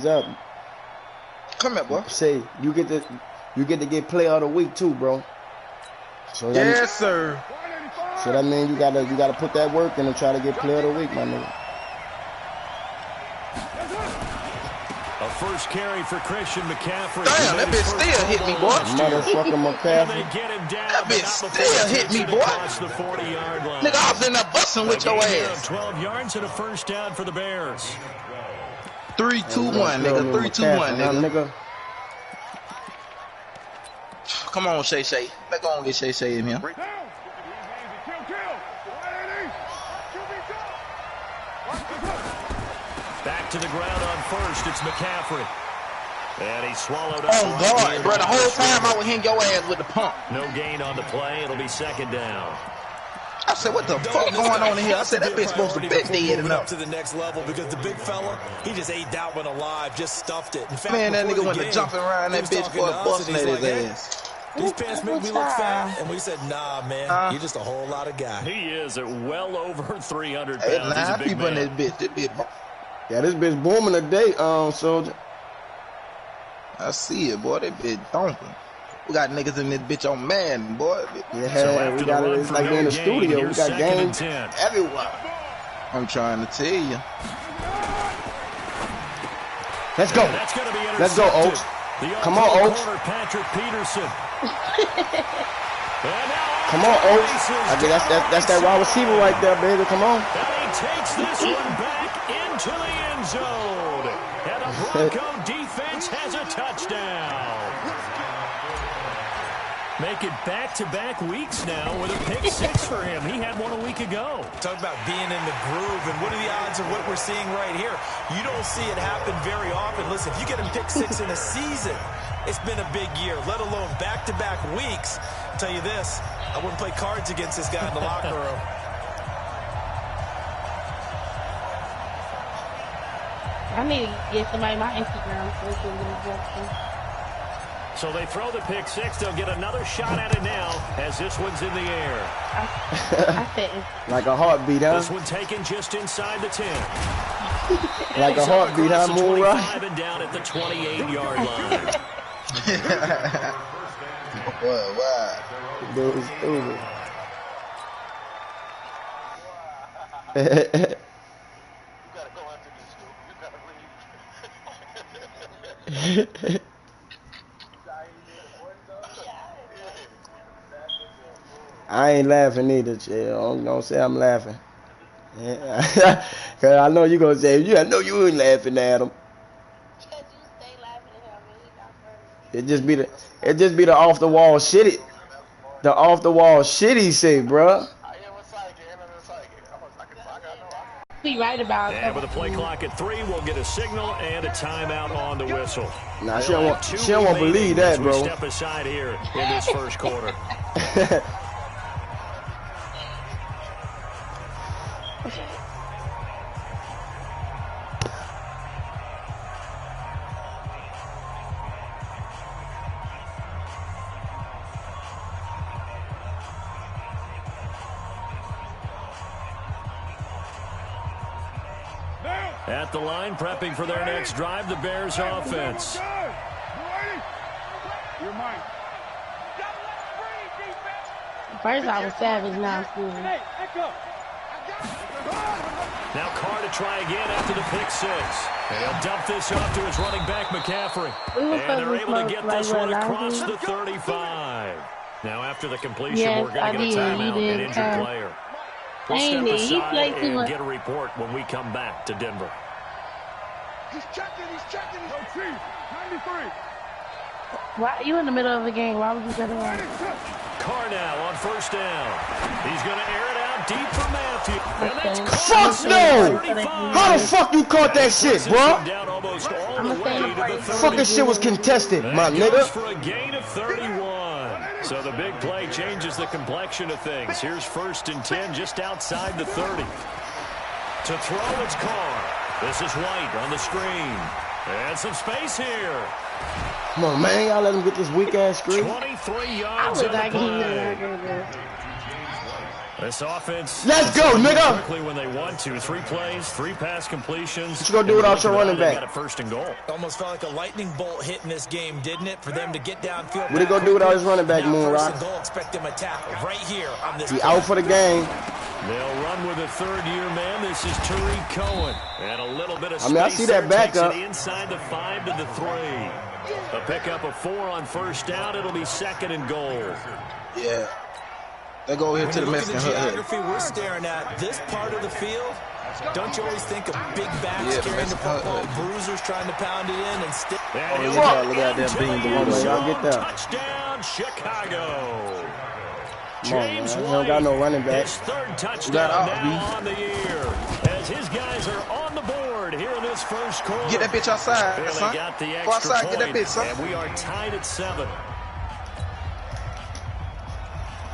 up. Come here, boy. Say you get to get player of the week too, bro. So that yes, sir. So that means you gotta put that work in and try to get player of the week, my nigga. A first carry for Christian McCaffrey. Damn, that bitch still hit me, boy. Motherfucker McCaffrey. That bitch still hit me, boy. Nigga, I was in there busting with your ass. 12 yards and a first down for the Bears. 3-2-1, nigga. 3-2-1, nigga. nigga. Come on, Shay Shay. Back on, get Shay Shay in here. Back to the ground on first. It's McCaffrey. And he swallowed up. Oh, God, bro. The whole time I was hitting your ass with the pump. No gain on the play. It'll be second down. I said, what the fuck going on in here? I said, that bitch supposed to bet dead enough. Up to the next level because the big fella, he just ate that one alive, just stuffed it. In fact, man, that nigga went to jumping around that bitch for busting at his ass. These pants make me look fat, and we said, nah, man, you're just a whole lot of guy. He is at well over 300 pounds. Hey, He's a big people man. in this bitch. Yeah, this bitch booming today, Soldier. I see it, boy. That bitch thumping. We got niggas in this bitch on Madden, boy. Yeah, so we got it. It's like in the studio. We got games everywhere. I'm trying to tell you. Let's go. Let's go, Oaks. Come on, Oaks. Patrick Peterson. Come on, Oaks. I mean, that's that wide receiver right there, baby. Come on. And he takes this one back into the end zone. And the Bronco defense has a touchdown. Make it back-to-back weeks now with a pick six for him. He had one a week ago. Talk about being in the groove, and what are the odds of what we're seeing right here? You don't see it happen very often. Listen, if you get him pick six in a season, it's been a big year, let alone back-to-back weeks. I'll tell you this, I wouldn't play cards against this guy in the locker room. I need to get somebody my Instagram so they can get So they throw the pick six. They'll get another shot at it now as this one's in the air. Like a heartbeat, huh? This one taken just inside the 10. Like a heartbeat, huh, Moonrock? And down at the 28-yard line. Wow. That was stupid. You gotta go after this, dude. You gotta leave. I ain't laughing either, chill. Don't say I'm laughing. Yeah. Cause I know you gonna say, I know you ain't laughing at him. It just be the off the wall shitty. The off the wall shit he say, bruh. Be right about and with a play clock at 3, we'll get a signal and a timeout on the whistle. Nah, she don't want to believe that, bro. Step aside here in this first quarter. At the line, prepping for their next drive, the Bears offense. First I was savage, now I'm cool. Now Carr to try again after the pick six. They'll dump this off to his running back, McCaffrey. And they're able to get this one across the 35. Now after the completion, we're going to get a timeout, an injured player. We'll step aside and get a report when we come back to Denver. He's checking. OT, 93. Why you in the middle of the game? Why would you get around? Carr now on first down. He's going to air it out deep for Matthew. And that's fuck no! How the fuck you caught that shit, bro? Fucking shit was contested, my nigga. For a gain of 31. So the big play changes the complexion of things. Here's 1st and 10 just outside the 30. To throw, it's Carr. This is White on the screen. And some space here. Come on, man. Y'all let him get this weak-ass screen. 23 yards on the play. This offense. Let's go, nigga. Quickly when they want to. 3 plays, 3 pass completions. What you gonna do without your running back? Got it first and goal. Almost felt like a lightning bolt hit in this game, didn't it? For them to get downfield. What he gonna do without his running back, Moon Rock? First and goal, expect him to tackle right here on this. He out for the game. They'll run with a third-year man. This is Tariq Cohen. And a little bit of space. I see that backup. Inside the 5 to the 3. A pickup of 4 on first down. It'll be 2nd and goal. Yeah. They go here to the Mexican hut. Geography we're staring at, this part of the field, don't you always think of big backs carrying the football, bruisers trying to pound it in and stick? Look at that beam. Y'all get that. Touchdown, Chicago. Come on, James man. He don't got no running back. His 3rd touchdown now on the year. As his guys are on the board here in this first quarter. Get that bitch outside, Barely son. got the Go extra outside, point, get that bitch, son. and we are tied at 7.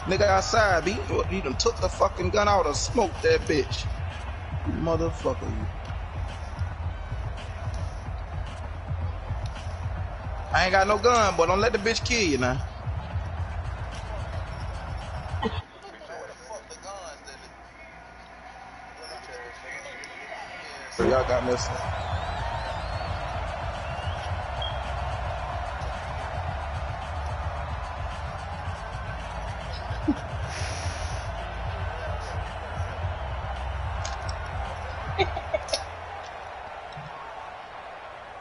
Nigga outside, B. He done took the fucking gun out and smoked that bitch. You motherfucker, you. I ain't got no gun, but don't let the bitch kill you now. So y'all got this.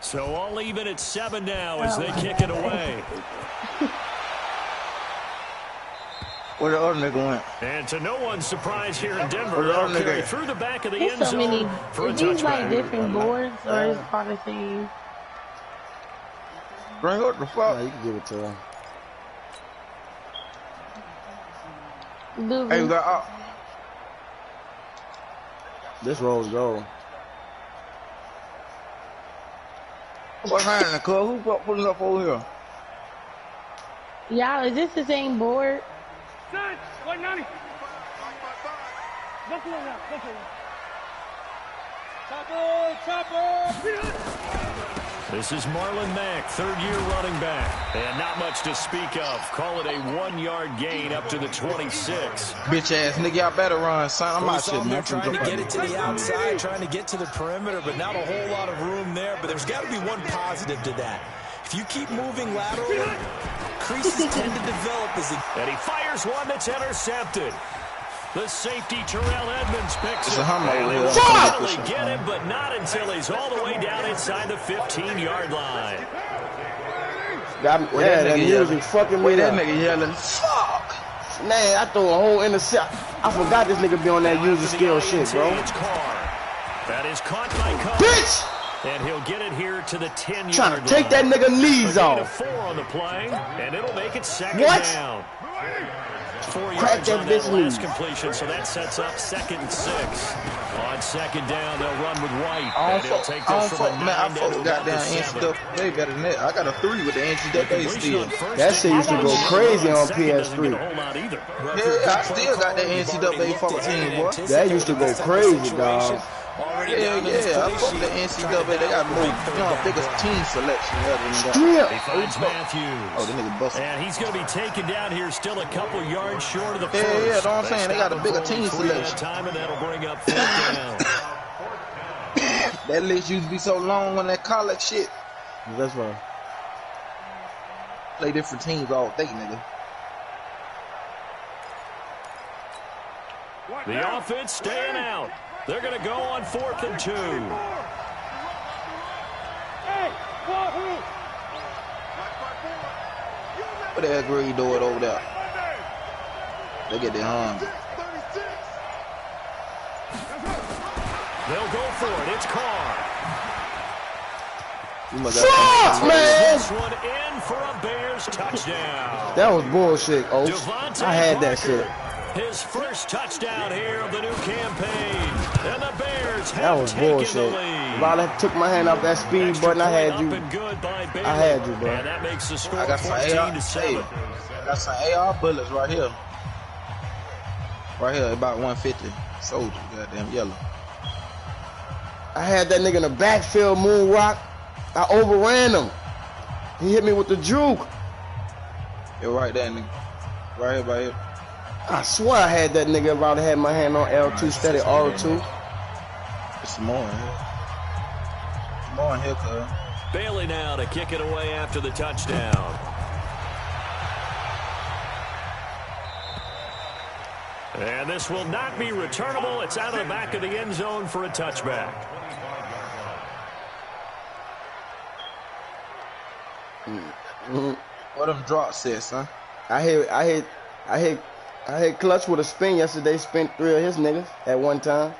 So all even at 7 now as they kick it away. Where the other nigga went? And to no one's surprise here in Denver, Where the they'll other carry nigga? through the back of the There's end so many. zone for a Is these like touchback. different boards or is it part of the same? Bring up the fuck. Yeah, you can give it to him. Dude, Hey, you got This roll's gold. what's happening, cuz? Who pulling up over here? y'all, is this the same board? This is Marlon Mack, 3rd-year running back. And not much to speak of. Call it a 1-yard gain up to the 26. Bitch ass nigga, y'all better run, son. I'm We out saw shit, him man. there trying to get it to the outside, trying to get to the perimeter, but not a whole lot of room there. But there's got to be one positive to that. If you keep moving laterally, creases tend to develop as he... And he fires one that's intercepted. The safety, Terrell Edmonds, picks It's it. a hummer And over they here. will Fuck! finally get him, but not until he's all the way down inside the 15-yard line. Got me. Yeah, that music fucking Wait, me that up. nigga yelling, fuck! Man, I throw a whole intercept. I forgot this nigga be on that user skill shit, bro. It's Carr. That is caught by Carr. Bitch! And he'll get it here to the 10-yard line. Trying to take that nigga knees A gain of off. 4 on the play, and it'll make it 2nd What? down. 4 Crack yards that on that bitch last loose. completion, so that sets up 2nd and 6. On 2nd down, they'll run with White. I And don't he'll fuck, take I this don't from a fuck, man. I 9 fuck to with about the goddamn 7. NCAA better than that. I got a 3 with the NCAA Completion still. on first That and shit used to go crazy on second doesn't get a PS3. whole lot either. Yeah, I still got that NCAA 14, boy. That used to go crazy, dog. Yeah, I fuck with the NCAA. They got more, bigger team selection other than that. Strip. He finds Matthews. Oh, the nigga busted. And he's going to be taken down here, still a couple yards short of the first. Yeah, that's what I'm saying. They got a bigger team Three at a selection. time, and that'll bring up 4th down. That list used to be so long when that college shit. That's right. Play different teams all day, nigga. The offense staying out. They're going to go on 4th and 2. What the hell Green doing over there? They get their arms. They'll go for it. It's Carr. You must Fuck, man! This one in for a Bears touchdown. That was bullshit, Oaks. Devontae I had that Parker, shit. His first touchdown here of the new campaign. And the Bears That have was taken bullshit. the lead. If I took my hand off that speed Extra button, I point had up you. and good by Baylor. I had you, bro. And that makes the score I got some 14 AR. to Hey, 7. I got some AR bullets right here. Right here, about 150. Soldier, goddamn yellow. I had that nigga in the backfield moonwalk. I overran him. He hit me with the juke. You're right there, nigga. Right here, right here. I swear I had that nigga about to have my hand on L2 steady R2. It's more in here. More in here, cuz. Bailey now to kick it away after the touchdown. And this will not be returnable. It's out of the back of the end zone for a touchback. What them drops says, huh? I hit Clutch with a spin yesterday. Spent 3 of his niggas at one time.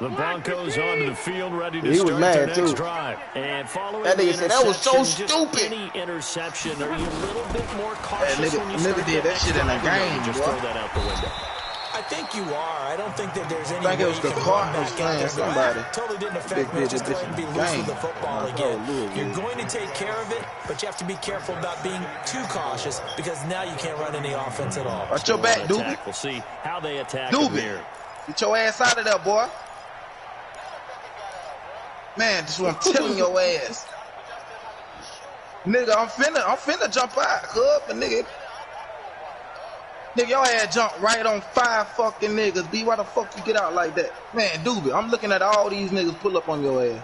The Broncos onto the field, ready to He was start mad, their next too. drive. And following That the nigga said that was so interception, just stupid. any interception, are you a little bit more cautious nigga- when you nigga start did that shit in a next drive, or game, you just boy. throw that out the window? I think you are. I don't think that there's any I think it way was you the can Cardinals run back out playing there. somebody. Totally didn't Big affect me. bitch, Just go ahead and be loose with the football again. You're going to take care of it, but you have to be careful about being too cautious because now you can't run any offense at all. Watch your back, Doobie. We'll see how they attack him Doobie. here. Get your ass out of there, boy. Man, this what I'm telling your ass. Nigga, I'm finna jump out, cuz, but nigga, your ass jump right on 5 fucking niggas, B. Why the fuck you get out like that? Man, Doobie, I'm looking at all these niggas pull up on your ass.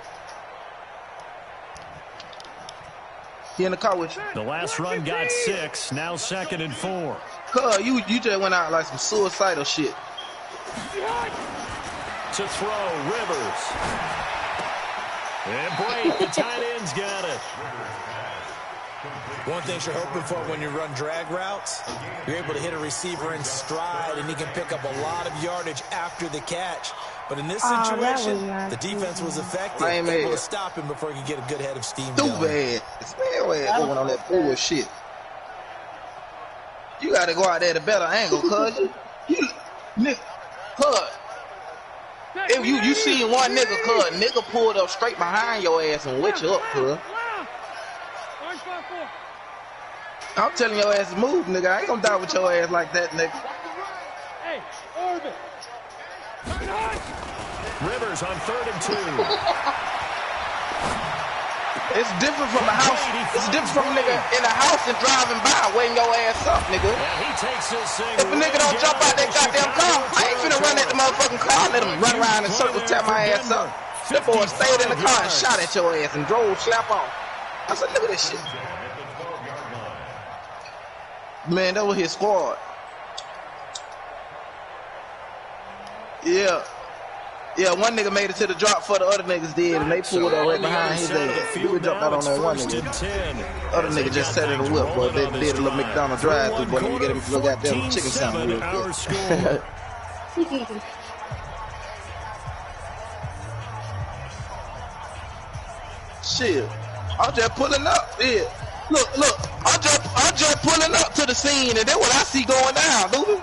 He in the car with you. The last run got 6, now 2nd and 4. Cuz, you just went out like some suicidal shit. To throw, Rivers. And Brake, the tight end's got it. One thing you're hoping for when you run drag routes, you're able to hit a receiver in stride, and he can pick up a lot of yardage after the catch. But in this situation, the defense was effective, able to stop him before he could get a good head of steam going. Stupid ass. Man, your ass going on that bullshit. You gotta go out there at a better angle, cuz. You nigga, cuz. If you seen one nigga, cuz, nigga pulled up straight behind your ass and wet you up, cuz. I'm telling your ass to move, nigga. I ain't gonna die with your ass like that, nigga. Hey, Orbit. Rivers on 3rd and 2. It's different from the house. It's different from a nigga in the house and driving by, waiting your ass up, nigga. And he takes this thing. If a nigga don't jump out that goddamn car, I ain't finna run at the motherfucking car, let him run around in circles, tear my ass up. That boy stayed in the car and shot at your ass and drove slap off. I said, look at this shit. Man, that was his squad. Yeah. Yeah, one nigga made it to the drop for the other niggas did, and they pulled up right behind his ass. He would jump out on that one nigga. Other nigga just sat in the whip, boy. They did a little McDonald's drive-through, boy. Let me get him a little goddamn chicken sandwich real quick. Shit. I'm just pulling up. Yeah. Look. I'm just pulling up to the scene, and then what I see going down, dude.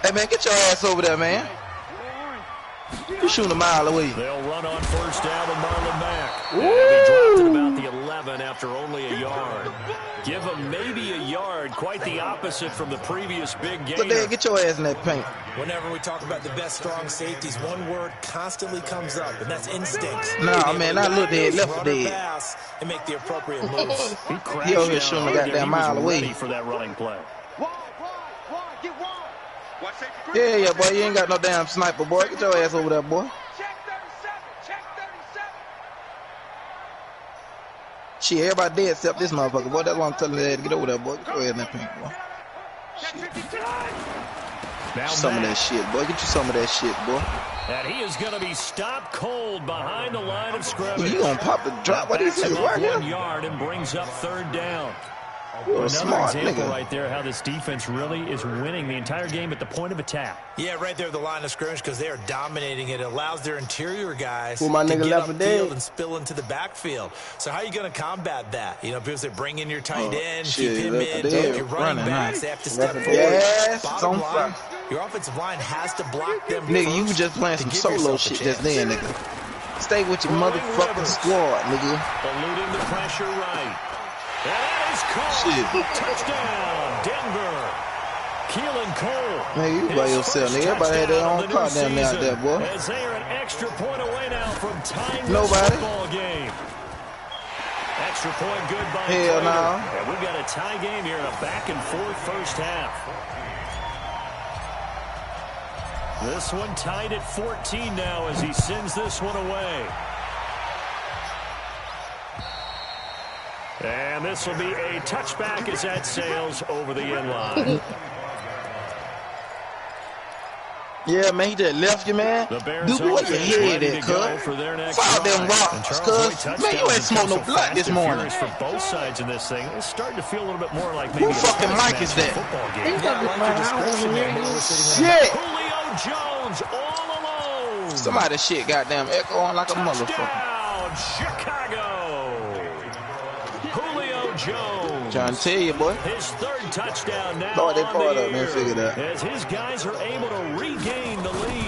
Hey, man, get your ass over there, man. You shooting a mile away. They'll run on 1st down and Marlon Mack. And he dropped at about the 11 after only a yard. Give him maybe a yard, quite the opposite from the previous big game. Look there, get your ass in that paint. Whenever we talk about the best strong safeties, one word constantly comes up, and that's instincts. Nah, man, not look dead, left dead. Pass and make the appropriate moves. He over here shooting a goddamn mile away. For that running play. Yeah, boy, you ain't got no damn sniper, boy. Get your ass over there, boy. Shit, everybody dead except this motherfucker, boy. That's why I'm telling you to get over there, boy. Get your ass in that paint, boy. Shit. Some of that shit, boy. Get you some of that shit, boy. And he is going to be stopped cold behind the line of scrimmage. You gonna pop the drop? What these niggas right here? 1 yard and brings up 3rd down. You're a Another smart example nigga. right there how this defense really is winning the entire game at the point of attack. Yeah, right there at the line of scrimmage because they are dominating it. It allows their interior guys Who my to nigga get left for upfield dead? and spill into the backfield. So how are you going to combat that? You know, people say bring in your tight end, shit, keep him left in, for dead. your running Running, backs, huh? they have to step Left for forward. dead. Yes, Bottom it's on line, fire. your offensive line has to block them Nigga, you first just playing to some give solo yourself a shit chance. just then, nigga. Stay with your motherfucking squad, nigga. Eluding the pressure right. And that is caught. Shit. Touchdown, Denver. Keelan Cole. Man, you by yourself, nigga. Everybody had their own car down there out there, boy. As they are an extra point away now from tying Nobody. this football game. That extra point good by Hell no. And we've got a tie game here in a back-and-forth first half. This one tied at 14 now as he sends this one away. And this will be a touchback as that sails over the end line. Yeah, man, he just left you, man. Dude, what your head at, cuz? Follow them rocks, cuz. Man, you ain't smoked no blood this morning. For both sides in this thing, it's starting to feel a little bit more like maybe who fucking mic is that? Shit! Julio Jones all alone. Somebody shit goddamn echoing like a motherfucker. Chicago. Julio Jones. Trying to tell you, boy. His third touchdown now Lord, they on part the up, man. Figure that. as his guys are able to regain the lead.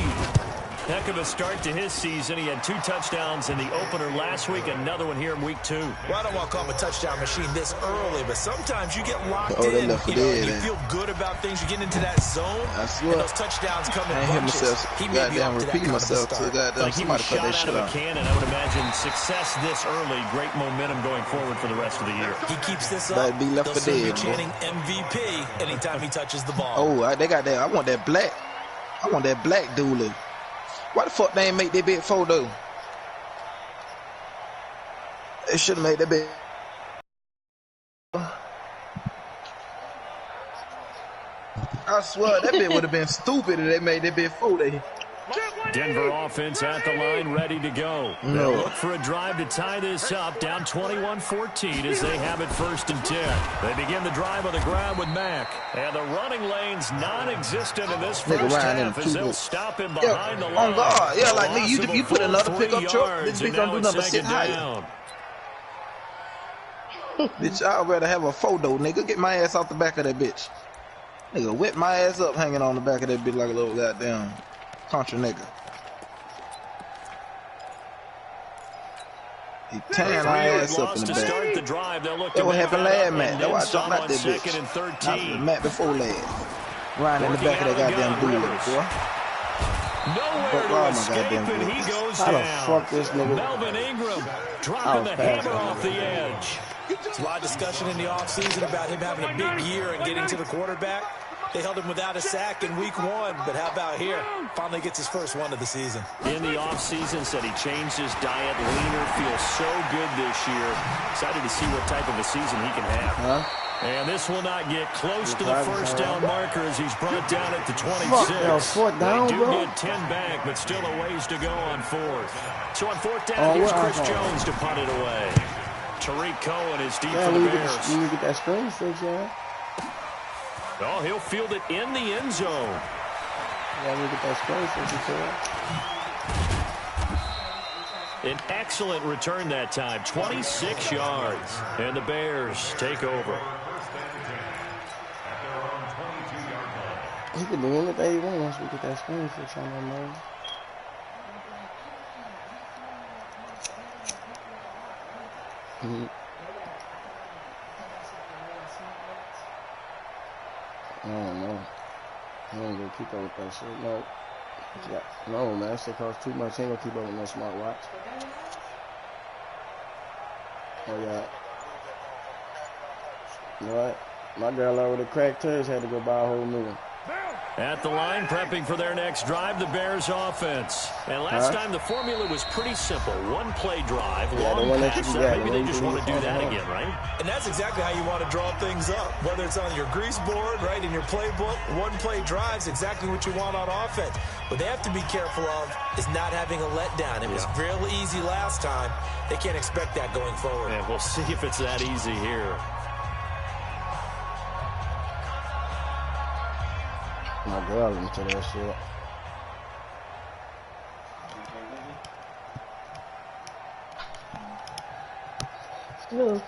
Heck of a start to his season. He had 2 touchdowns in the opener last week, another one here in week 2. Well, I don't want to call him a touchdown machine this early, but sometimes you get locked in. You feel good about things. You get into that zone, and those touchdowns come in bunches. He may be up to that kind of a start. Like he was shot out of a cannon. I would imagine success this early, great momentum going forward for the rest of the year. He keeps this up. Be left for dead, chanting MVP anytime he touches the ball. Oh, they got that. I want that black dude. Why the fuck they ain't make that big photo? They should have made that big. I swear that bit would have been stupid if they made that big photo. Denver offense at the line, ready to go. They'll look for a drive to tie this up, down 21-14 as they have it 1st and 10. They begin the drive on the ground with Mack. And the running lane's non-existent in this first half as they'll stop him behind the line. Oh, God. Yeah, like, nigga, you put another pickup truck, this bitch don't do nothing but sit higher. Bitch, I'd rather have a photo, nigga. Get my ass off the back of that bitch. Nigga, whip my ass up hanging on the back of that bitch like a little goddamn contra nigga. He tearing my ass up in the back. That what happened last match. That's why I jumped out that bitch. Not the match before last. Riding in the back of that goddamn dude, boy. Nowhere to escape, and he goes down. How the fuck this nigga? Melvin Ingram dropping the hammer off the edge. There's a lot of discussion in the offseason about him having a big year and getting to the quarterback. They held him without a sack in week 1, but how about here? Finally gets his first one of the season. In the offseason, said he changed his diet, leaner, feels so good this year. Excited to see what type of a season he can have. And this will not get close to the first down marker as he's brought down at the 26. Fourth down, they do bro. get 10 back, but still a ways to go on 4th. So on 4th down, here's Chris Jones to punt it away. Tariq Cohen is deep for the Bears. You get that screen fix, yeah. Oh, he'll field it in the end zone. Yeah, we get that screen fix, An excellent return that time, 26 yards. And the Bears take over. He can do anything he wants once we get that screen fix on that man. I don't know. I ain't gonna keep up with that shit. No. Yeah. No, man. That shit costs too much. He ain't gonna keep up with no smartwatch. Oh, yeah. You know what? My girl already cracked hers, had to go buy a whole new one. At the line, prepping for their next drive, the Bears offense. And last time, the formula was pretty simple. One-play drive, long pass. Maybe they just want to do that again, right? And that's exactly how you want to draw things up. Whether it's on your grease board, right, in your playbook, one-play drive's exactly what you want on offense. What they have to be careful of is not having a letdown. It was real easy last time. They can't expect that going forward. And we'll see if it's that easy here. My girl into that shit. Who?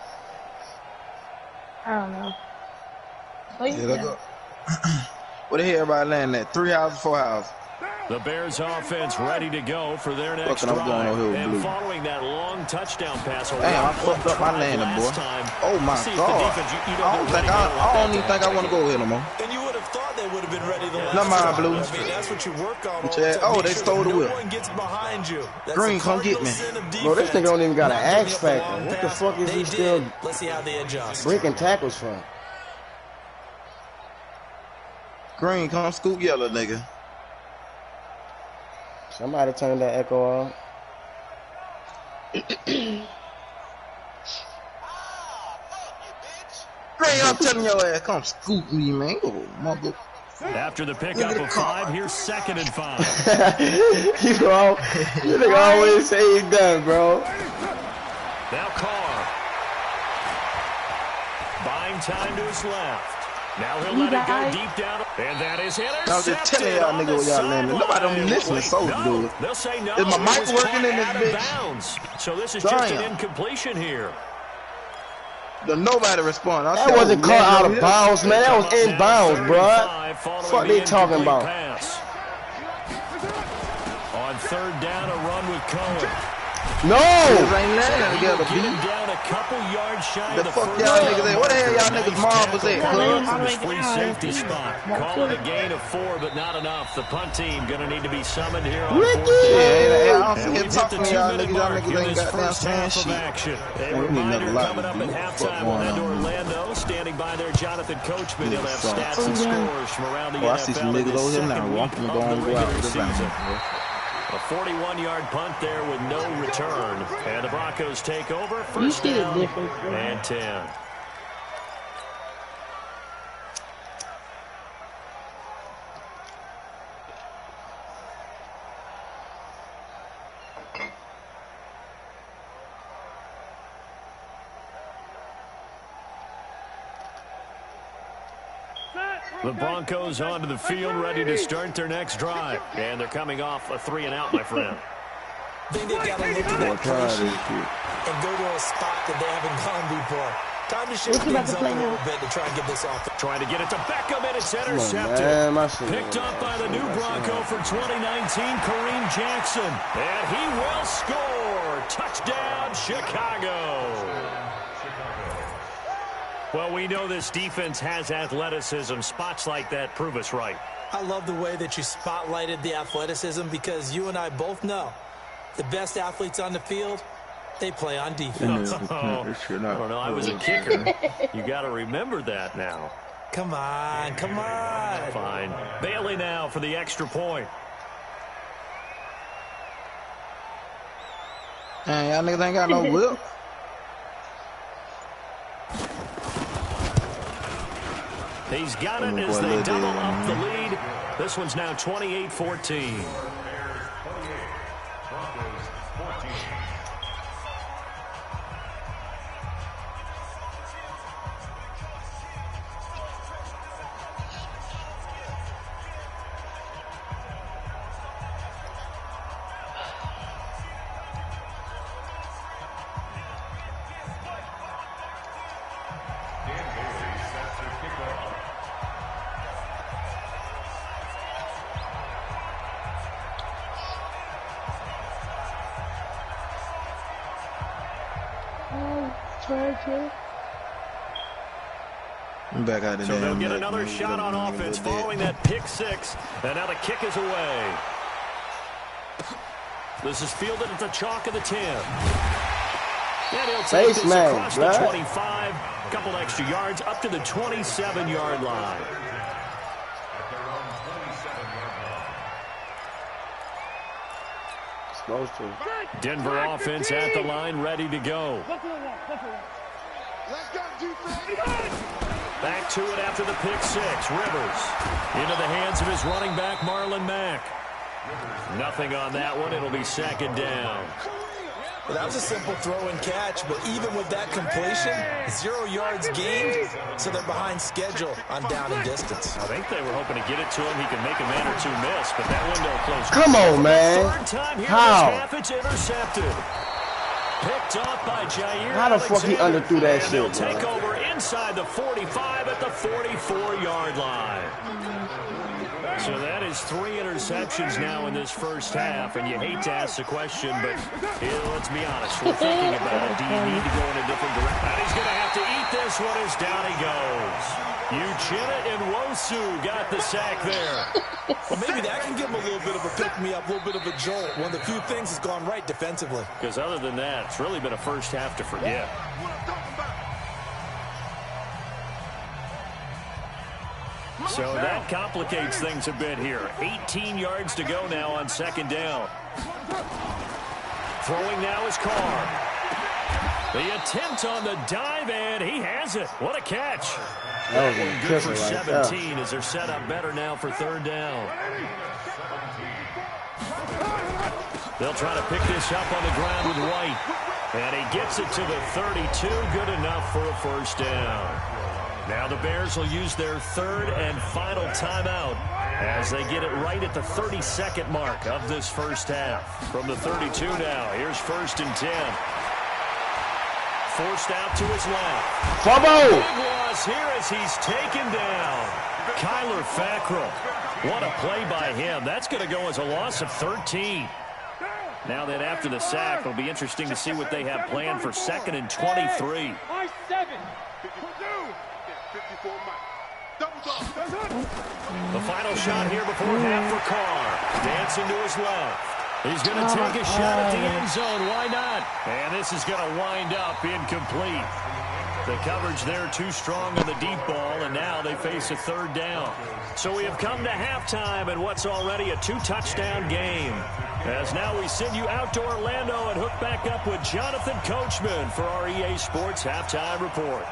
I don't know. What the hell everybody landing at? 3 houses, 4 houses. The Bears offense ready to go for their next drive. And following that long touchdown pass. Damn, I fucked up my landing, boy. Oh my God. I don't even think I want to go here no more. And you would have thought they would have been ready the Not mine, Blue. I mean, that's what you work on. Oh, they stole the whip. No one gets behind you. Green, come get me. Bro, this nigga don't even got an X factor. What the fuck is he still Let's see how they adjust. breaking tackles from? Green, come scoop yellow, nigga. Somebody turn that echo off. Green, I'm telling your ass, come scoop me, man. Oh, mother. After the pickup of 5, here's 2nd and 5. you nigga always say he done, bro. Now Carr. Buying time to his left. Now he'll let it go deep down. And that is intercepted. I was just telling y'all nigga what y'all landing. Nobody don't be listening so good. They'll say no. Is my mic working in this bitch? Bounds. So this is just an incompletion here. Nobody respond. That wasn't caught out of bounds, man. That was in bounds, bro. Fuck they talking about? On 3rd down, a run with Cohen. No! Together, Get him down a couple yards shy the fuck y'all niggas at? What the hell y'all niggas mom was at, his free safety spot. Call it a gain of 4, but not enough. The punt team gonna need to be summoned here on 4th down. And we've hit the 2-minute mark in this first half of action. A reminder coming up at halftime. We'll head to Orlando. Standing by there, Jonathan Coachman. He'll have stats and scores from around the NFL. I see some niggas over here now. Walking going to go out to the back. A 41-yard punt there with no return. And the Broncos take over. 1st down and 10. The Broncos onto the field, ready to start their next drive. And they're coming off a 3-and-out, my friend. I think they've got to look at that and go to a spot that they haven't gone before. Time to shake things up a little bit to try and get this off. Trying to get it to Beckham, and it's intercepted. Picked up by the new Bronco for 2019, Kareem Jackson. And he will score. Touchdown, Chicago. Well, we know this defense has athleticism. Spots like that prove us right. I love the way that you spotlighted the athleticism because you and I both know the best athletes on the field, they play on defense. I don't know. I was a kicker. You got to remember that now. Come on. Come on. Fine. Bailey now for the extra point. Man, y'all niggas ain't got no whip. He's got it as they double up the lead. This one's now 28-14. Back out of so they'll get another shot on offense following that pick six. And now the kick is away. This is fielded at the chalk of the 10. And he'll take this across the 25. A couple extra yards up to the 27-yard line. Supposed to. Denver offense at the line, ready to go. Back to it after the pick six. Rivers into the hands of his running back, Marlon Mack. Nothing on that one. It'll be 2nd down. Well, that was a simple throw and catch, but even with that completion, 0 yards gained, so they're behind schedule on down and distance. I think they were hoping to get it to him. He can make a man or two miss, but that window closed. Come on, man. Third time here this half, it's intercepted. Picked up by Jair. How the fuck he underthrew that shit, They'll take over inside the 45 at the 44-yard line. So that is 3 interceptions now in this first half, and you hate to ask the question, but let's be honest. We're thinking about it. Do you need to go in a different direction? And he's going to have to eat this one as down he goes. Uchenna and Wosu got the sack there. Well, maybe that can give him a little bit of a pick-me-up, a little bit of a jolt. One of the few things that's gone right defensively. Because other than that, it's really been a first half to forget. So that complicates things a bit here. 18 yards to go now on second down. Throwing now is Carr. The attempt on the dive, and he has it. What a catch. That was Good for right 17 as they're set up better now for third down. They'll try to pick this up on the ground with White. And he gets it to the 32. Good enough for a first down. Now the Bears will use their third and final timeout as they get it right at the 32nd mark of this first half. From the 32 now, here's 1st and 10. Forced out to his left. Fumble! Big loss here as he's taken down. Kyler Fackrell. What a play by him. That's going to go as a loss of 13. Now that after the sack, it'll be interesting to see what they have planned for 2nd and 23. The final shot here before half for Carr. Dancing to his left. He's going to take a shot at the end zone. Why not? And this is going to wind up incomplete. The coverage there too strong on the deep ball, and now they face a third down. So we have come to halftime in what's already a 2-touchdown game. As now we send you out to Orlando and hook back up with Jonathan Coachman for our EA Sports Halftime Report.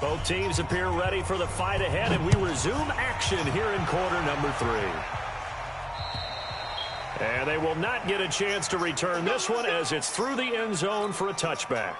Both teams appear ready for the fight ahead, and we resume action here in quarter number 3. And they will not get a chance to return this one as it's through the end zone for a touchback.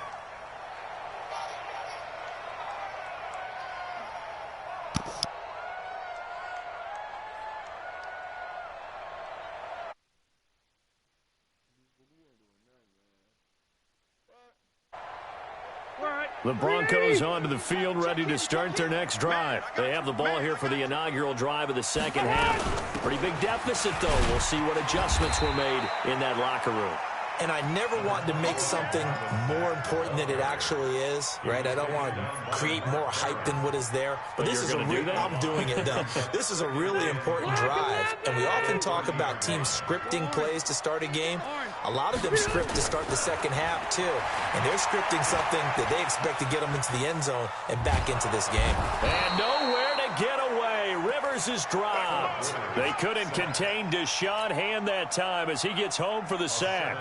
The Broncos onto the field, ready to start their next drive. They have the ball here for the inaugural drive of the second half. Pretty big deficit, though. We'll see what adjustments were made in that locker room. And I never want to make something more important than it actually is, right? I don't want to create more hype than what is there. But this is I'm doing it, though. This is a really important drive. And we often talk about teams scripting plays to start a game. A lot of them script to start the second half, too. And they're scripting something that they expect to get them into the end zone and back into this game. And nowhere to get away. Rivers is dropped. They couldn't contain Deshaun Hand that time as he gets home for the sack.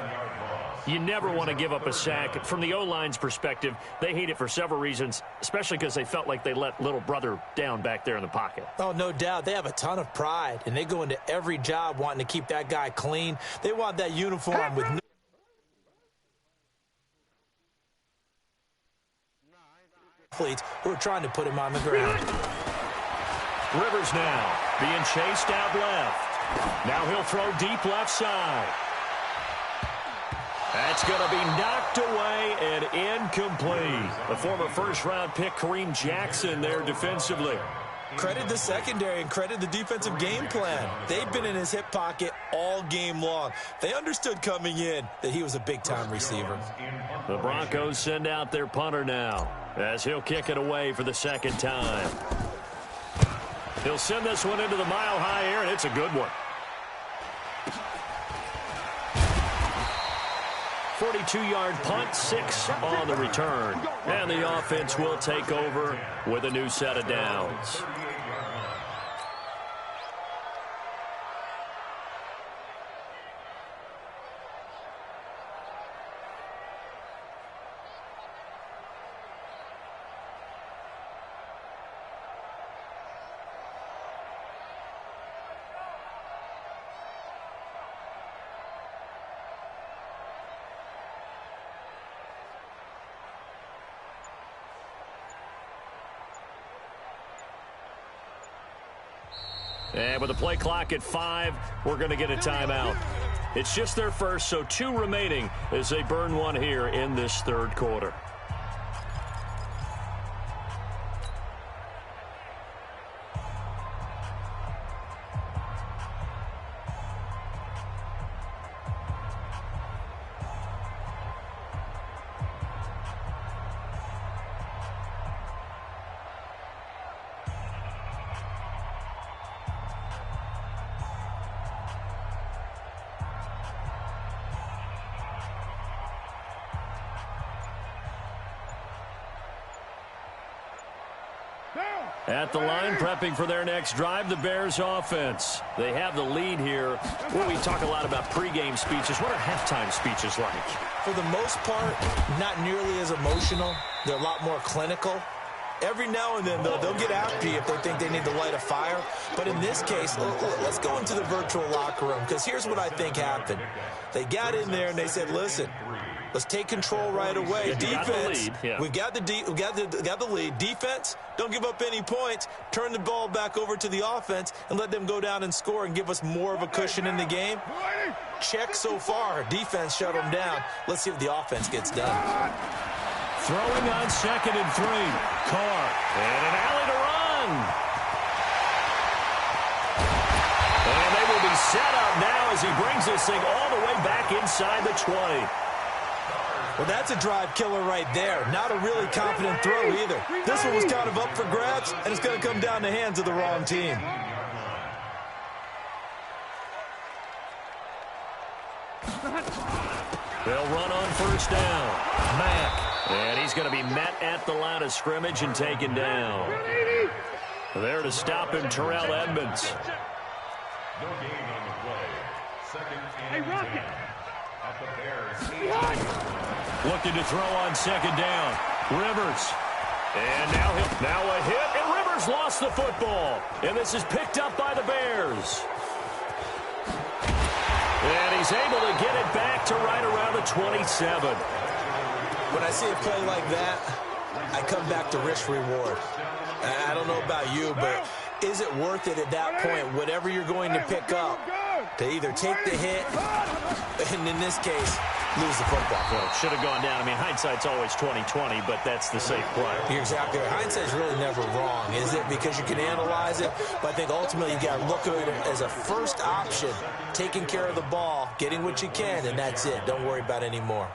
You never want to give up a sack. From the O-line's perspective, they hate it for several reasons, especially because they felt like they let little brother down back there in the pocket. Oh, no doubt. They have a ton of pride, and they go into every job wanting to keep that guy clean. They want that uniform with no athletes who are trying to put him on the ground. Rivers now being chased out left. Now he'll throw deep left side. That's going to be knocked away and incomplete. The former first-round pick, Kareem Jackson, there defensively. Credit the secondary and credit the defensive game plan. They've been in his hip pocket all game long. They understood coming in that he was a big-time receiver. The Broncos send out their punter now as he'll kick it away for the second time. He'll send this one into the mile-high air, and it's a good one. 42-yard punt, 6 on the return. And the offense will take over with a new set of downs. And with the play clock at 5, we're going to get a timeout. It's just their first, so 2 remaining as they burn one here in this third quarter. At the line, prepping for their next drive, the Bears offense. They have the lead here. Well, we talk a lot about pregame speeches. What are halftime speeches like? For the most part, not nearly as emotional. They're a lot more clinical. Every now and then, though, they'll get after you if they think they need to light a fire. But in this case, let's go into the virtual locker room, because here's what I think happened. They got in there and they said, listen, let's take control right away. Defense, we've got the lead. Defense, don't give up any points. Turn the ball back over to the offense and let them go down and score and give us more of a cushion in the game. Check so far. Defense shut them down. Let's see what the offense gets done. Throwing on 2nd and 3. Carr. And an alley to run. And they will be set up now as he brings this thing all the way back inside the 20. Well, that's a drive killer right there. Not a really confident throw either. This one was kind of up for grabs, and it's going to come down the hands of the wrong team. They'll run on 1st down. Mack. And he's going to be met at the line of scrimmage and taken down. There to stop him, Terrell Edmonds. No gain on the play. 2nd and 10. Looking to throw on 2nd down. Rivers. And now a hit, and Rivers lost the football. And this is picked up by the Bears. And he's able to get it back to right around the 27. When I see a play like that, I come back to risk-reward. I don't know about you, but is it worth it at that point, whatever you're going to pick up, to either take the hit, and in this case, lose the football? Well, should have gone down. I mean, hindsight's always 20/20, but that's the safe play. You're exactly right. Hindsight's really never wrong, is it? Because you can analyze it, but I think ultimately you got to look at it as a first option, taking care of the ball, getting what you can, and that's it. Don't worry about any more.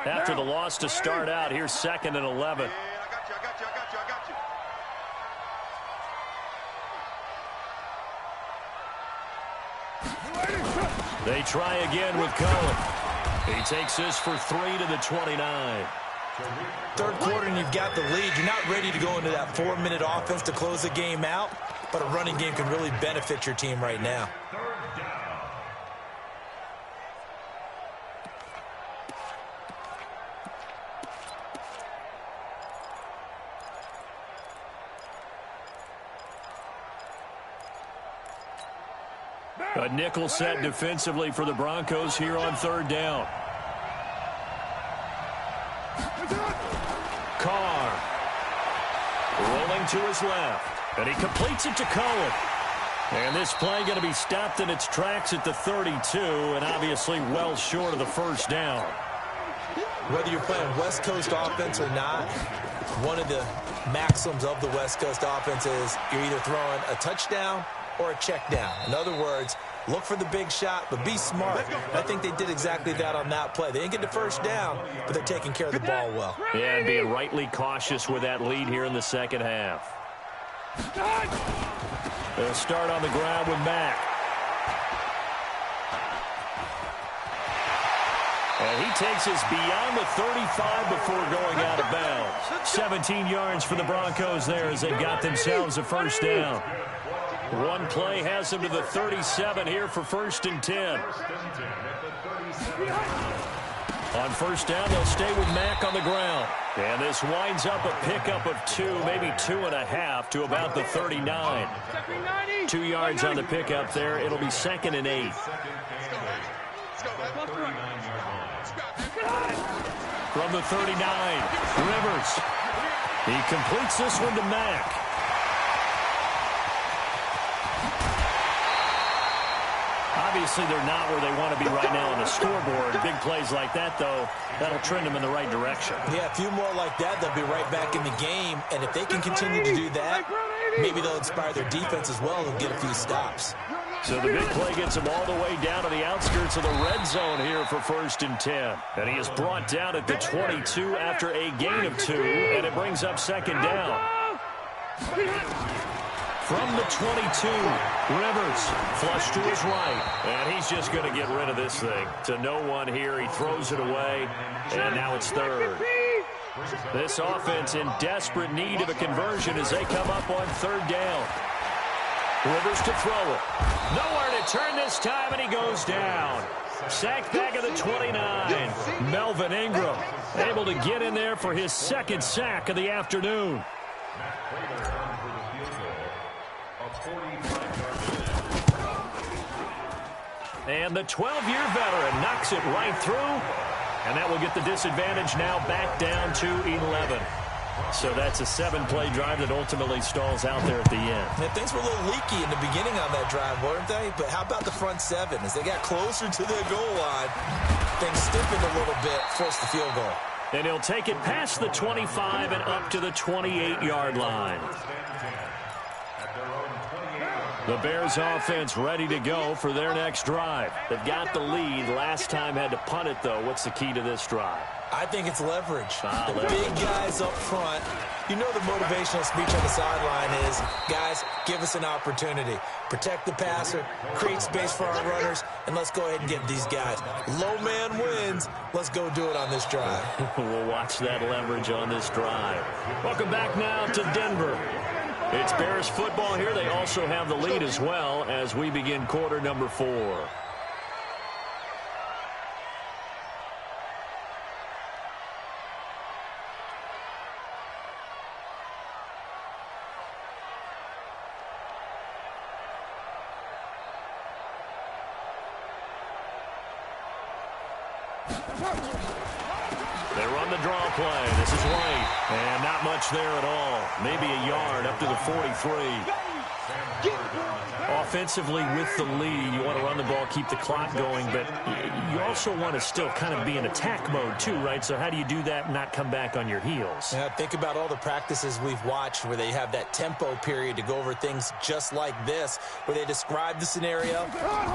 After the loss to start out, here's 2nd and 11. I got you. They try again with Cohen. He takes this for 3 to the 29. Third quarter and you've got the lead. You're not ready to go into that 4-minute offense to close the game out, but a running game can really benefit your team right now. A nickel set defensively for the Broncos here on 3rd down. Carr. Rolling to his left. And he completes it to Cohen. And this play going to be stopped in its tracks at the 32, and obviously well short of the 1st down. Whether you're playing West Coast offense or not, one of the maxims of the West Coast offense is you're either throwing a touchdown or a check down. In other words, look for the big shot, but be smart. I think they did exactly that on that play. They didn't get the 1st down, but they're taking care of the ball well. Yeah, and being rightly cautious with that lead here in the 2nd half. They'll start on the ground with Mack. And he takes us beyond the 35 before going out of bounds. 17 yards for the Broncos there as they've got themselves a 1st down. One play has them to the 37 here for 1st and 10. On 1st down, they'll stay with Mack on the ground. And this winds up a pickup of 2, maybe 2.5 to about the 39. 2 yards on the pickup there. It'll be 2nd and 8. From the 39, Rivers. He completes this one to Mack. Obviously, they're not where they want to be right now on the scoreboard. Big plays like that, though, that'll trend them in the right direction. Yeah, a few more like that, they'll be right back in the game. And if they can continue to do that, maybe they'll inspire their defense as well and get a few stops. So the big play gets him all the way down to the outskirts of the red zone here for 1st and 10. And he is brought down at the 22 after a gain of 2, and it brings up 2nd down. From the 22, Rivers flush to his right, and he's just going to get rid of this thing. To no one here, he throws it away, and now it's third. This offense in desperate need of a conversion as they come up on third down. Rivers to throw it. Nowhere to turn this time, and he goes down. Sacked back at the 29. Melvin Ingram able to get in there for his second sack of the afternoon. And the 12-year veteran knocks it right through. And that will get the disadvantage now back down to 11. So that's a 7-play drive that ultimately stalls out there at the end. Yeah, things were a little leaky in the beginning on that drive, weren't they? But how about the front seven? As they got closer to the goal line, things stiffened a little bit, forced the field goal. And he'll take it past the 25 and up to the 28-yard line. The Bears offense ready to go for their next drive. They've got the lead. Last time had to punt it, though. What's the key to this drive? I think it's leverage. The leverage. Big guys up front. You know the motivational speech on the sideline is, guys, give us an opportunity. Protect the passer, create space for our runners, and let's go ahead and get these guys. Low man wins. Let's go do it on this drive. We'll watch that leverage on this drive. Welcome back now to Denver. It's Bears football here. They also have the lead as well as we begin quarter number 4. They run the draw play. This is right. And not much there at all. Maybe a yard up to the 43. Offensively with the lead, you want to run the ball, keep the clock going, but you also want to still kind of be in attack mode too, right? So how do you do that and not come back on your heels? Yeah, think about all the practices we've watched where they have that tempo period to go over things just like this, where they describe the scenario,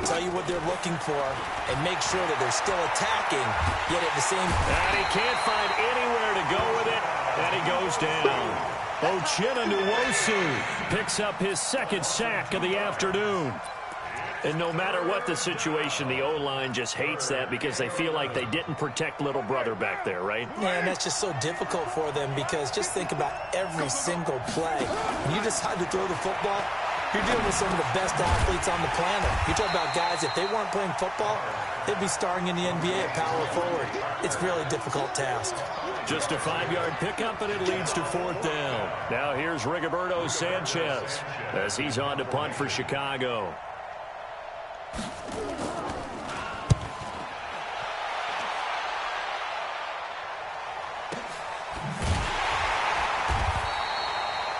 tell you what they're looking for, and make sure that they're still attacking, yet at the same... And he can't find anywhere to go with it, and he goes down. Uchenna Nwosu picks up his second sack of the afternoon. And no matter what the situation, the O-line just hates that because they feel like they didn't protect little brother back there, right? Yeah, and that's just so difficult for them because just think about every single play. When you decide to throw the football, you're dealing with some of the best athletes on the planet. You talk about guys, if they weren't playing football, they'd be starring in the NBA at power forward. It's a really difficult task. Just a 5-yard pickup, and it leads to 4th down. Now here's Rigoberto Sanchez as he's on to punt for Chicago.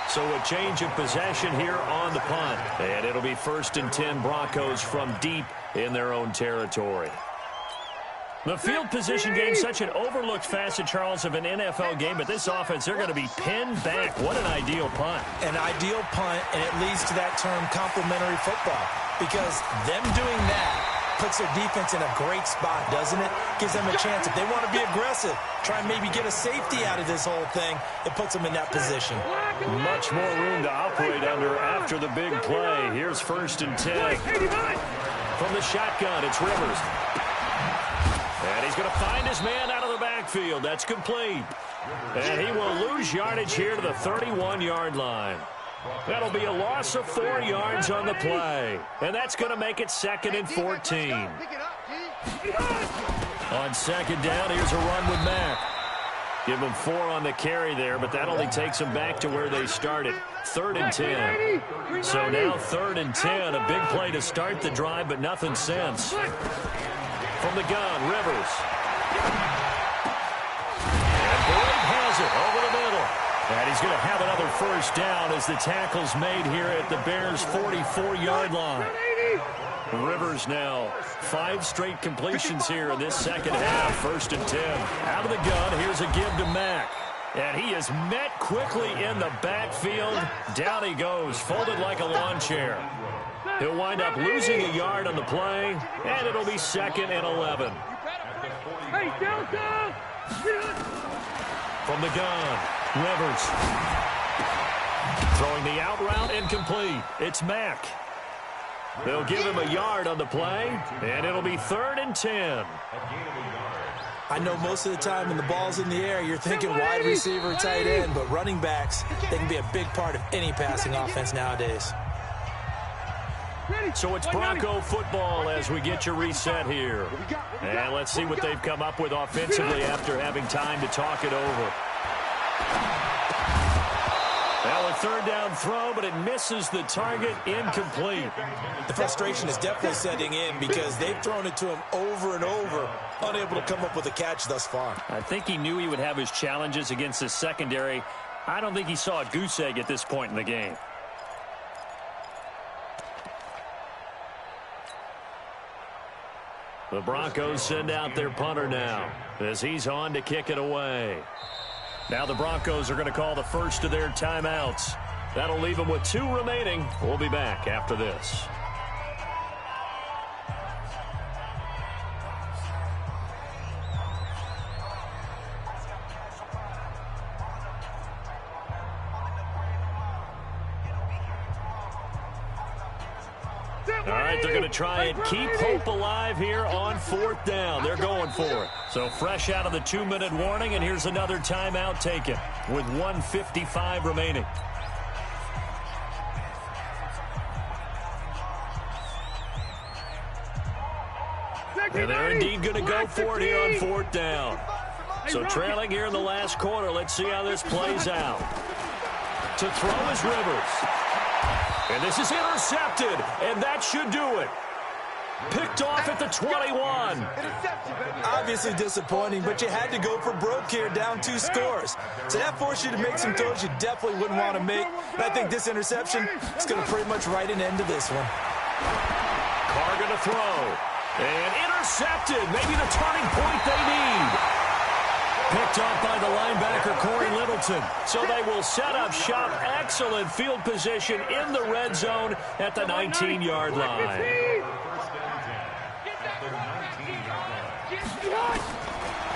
So a change of possession here on the punt. And it'll be 1st and 10 Broncos from deep in their own territory. The field position game, such an overlooked facet, Charles, of an NFL game. But this offense, they're going to be pinned back. What an ideal punt. An ideal punt, and it leads to that term complementary football. Because them doing that puts their defense in a great spot, doesn't it? Gives them a chance. If they want to be aggressive, try and maybe get a safety out of this whole thing, it puts them in that position. Much more room to operate under after the big play. Here's 1st and 10. From the shotgun, it's Rivers. And he's going to find his man out of the backfield. That's complete. And he will lose yardage here to the 31-yard line. That'll be a loss of 4 yards on the play. And that's going to make it 2nd and 14. On 2nd down, here's a run with Mack. Give him 4 on the carry there, but that only takes them back to where they started. 3rd and 10. So now 3rd and 10. A big play to start the drive, but nothing since. From the gun, Rivers. And Boyd has it over the middle. And he's going to have another 1st down as the tackle's made here at the Bears' 44-yard line. Rivers now 5 straight completions here in this second half. 1st and 10. Out of the gun, here's a give to Mack. And he is met quickly in the backfield. Down he goes, folded like a lawn chair. He'll wind up losing a yard on the play, and it'll be 2nd and 11. Hey, Delta! From the gun, Rivers Throwing the out route incomplete. It's Mack. They'll give him a yard on the play, and it'll be 3rd and 10. I know most of the time when the ball's in the air, you're thinking wide receiver, tight end, but running backs, they can be a big part of any passing offense nowadays. So it's Bronco football as we get your reset here. And let's see what they've come up with offensively after having time to talk it over. Well, a 3rd down throw, but it misses the target, incomplete. The frustration is definitely setting in because they've thrown it to him over and over, unable to come up with a catch thus far. I think he knew he would have his challenges against the secondary. I don't think he saw a goose egg at this point in the game. The Broncos send out their punter now as he's on to kick it away. Now the Broncos are going to call the first of their timeouts. That'll leave them with 2 remaining. We'll be back after this. All right, they're going to try and keep hope alive here on 4th down. They're going for it. So fresh out of the 2-minute warning, and here's another timeout taken with 1:55 remaining. And they're indeed going to go for it here on 4th down. So trailing here in the last quarter, let's see how this plays out. To throw is Rivers. And this is intercepted, and that should do it. Picked off at the 21. Obviously disappointing, but you had to go for broke here, down 2 scores. So that forced you to make some throws you definitely wouldn't want to make. And I think this interception is going to pretty much write an end to this one. Carr going to throw. And intercepted. Maybe the turning point they need. Picked off by the linebacker, Corey Littleton. So they will set up shop. Excellent field position in the red zone at the 19-yard line.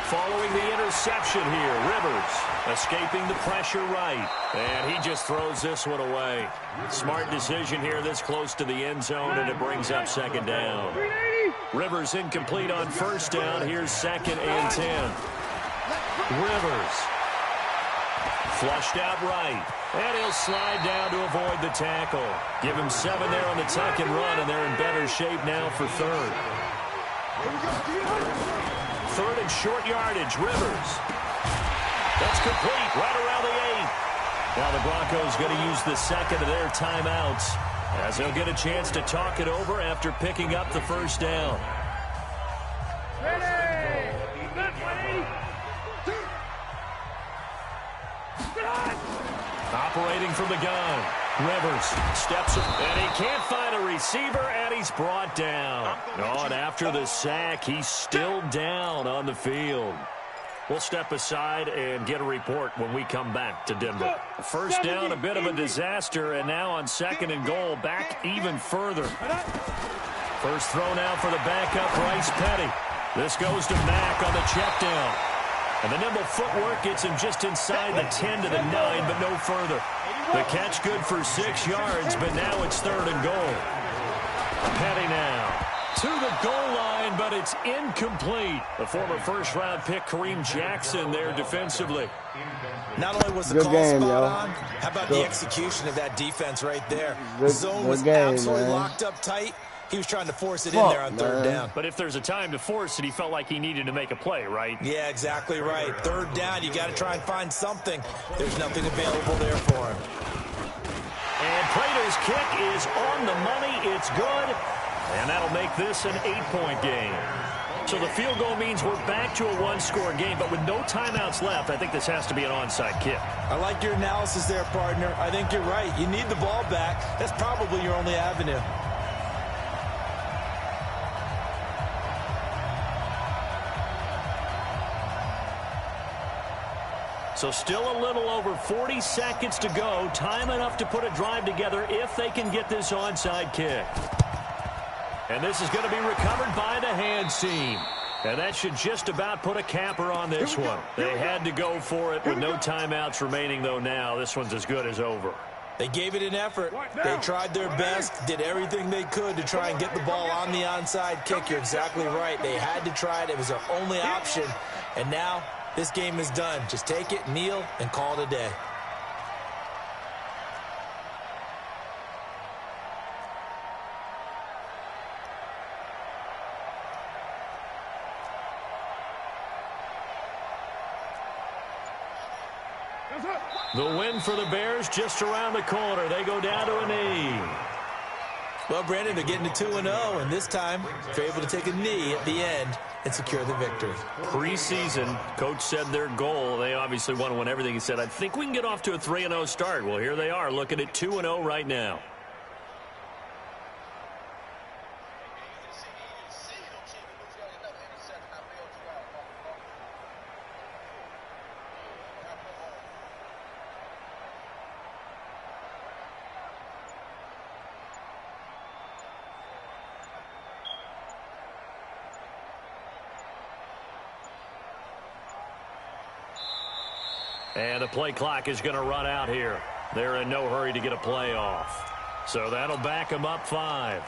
Following the interception here, Rivers escaping the pressure right. And he just throws this one away. Smart decision here this close to the end zone, and it brings up 2nd down. Rivers incomplete on 1st down. Here's 2nd and 10. Rivers flushed out right, and he'll slide down to avoid the tackle. Give him 7 there on the tuck and run, and they're in better shape now for 3rd. 3rd and short yardage, Rivers. That's complete right around the 8. Now the Broncos going to use the 2nd of their timeouts as they'll get a chance to talk it over after picking up the 1st down. Operating from the gun. Rivers steps up, and he can't find a receiver, and he's brought down. Oh, and after the sack, he's still down on the field. We'll step aside and get a report when we come back to Denver. 1st down, a bit of a disaster, and now on 2nd and goal, back even further. First throw now for the backup, Bryce Petty. This goes to Mack on the check down. And the nimble footwork gets him just inside the 10 to the 9, but no further. The catch good for 6 yards, but now it's 3rd and goal. Petty now to the goal line, but it's incomplete. The former 1st-round pick, Kareem Jackson, there defensively. Not only was the call spot on, how about the execution of that defense right there? The zone was absolutely locked up tight. He was trying to force it in there on 3rd down. But if there's a time to force it, he felt like he needed to make a play, right? Yeah, exactly right. 3rd down, you got to try and find something. There's nothing available there for him. And Prater's kick is on the money. It's good. And that'll make this an 8-point game. So the field goal means we're back to a 1-score game, but with no timeouts left, I think this has to be an onside kick. I like your analysis there, partner. I think you're right. You need the ball back. That's probably your only avenue. So still a little over 40 seconds to go. Time enough to put a drive together if they can get this onside kick. And this is going to be recovered by the hands team. And that should just about put a capper on this one. They had to go for it with no timeouts remaining, though, now. This one's as good as over. They gave it an effort. They tried their best, did everything they could to try and get the ball on the onside kick. You're exactly right. They had to try it. It was their only option. And now this game is done. Just take it, kneel, and call it a day. The win for the Bears just around the corner. They go down to a knee. Well, Brandon, they're getting to 2-0, and this time they're able to take a knee at the end and secure the victory. Preseason, coach said their goal, they obviously want to win everything. He said, I think we can get off to a 3-0 start. Well, here they are looking at 2-0 right now. And the play clock is going to run out here. They're in no hurry to get a play off. So that'll back them up 5.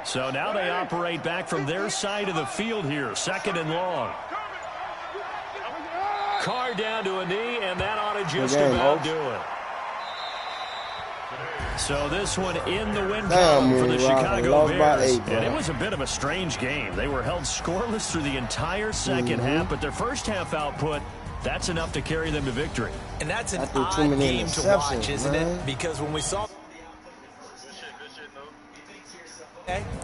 So now they operate back from their side of the field here. 2nd and long. Carr down to a knee, and that ought to just about do it. So this one in the win column for the Chicago Bears. And it was a bit of a strange game. They were held scoreless through the entire second half, but their first half output, that's enough to carry them to victory. And that's an odd game to watch, isn't it? Because when we saw...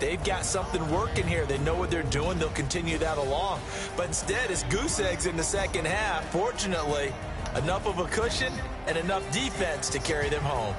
They've got something working here. They know what they're doing. They'll continue that along. But instead, it's goose eggs in the second half. Fortunately, enough of a cushion and enough defense to carry them home.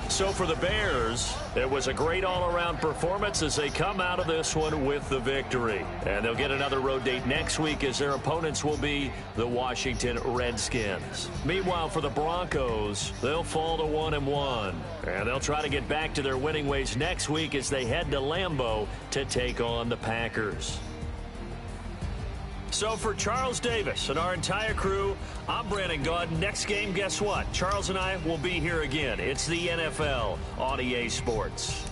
So for the Bears, it was a great all-around performance as they come out of this one with the victory. And they'll get another road date next week as their opponents will be the Washington Redskins. Meanwhile, for the Broncos, they'll fall to 1-1. And they'll try to get back to their winning ways next week as they head to Lambeau to take on the Packers. So for Charles Davis and our entire crew, I'm Brandon Gaud. Next game, guess what? Charles and I will be here again. It's the NFL on EA Sports.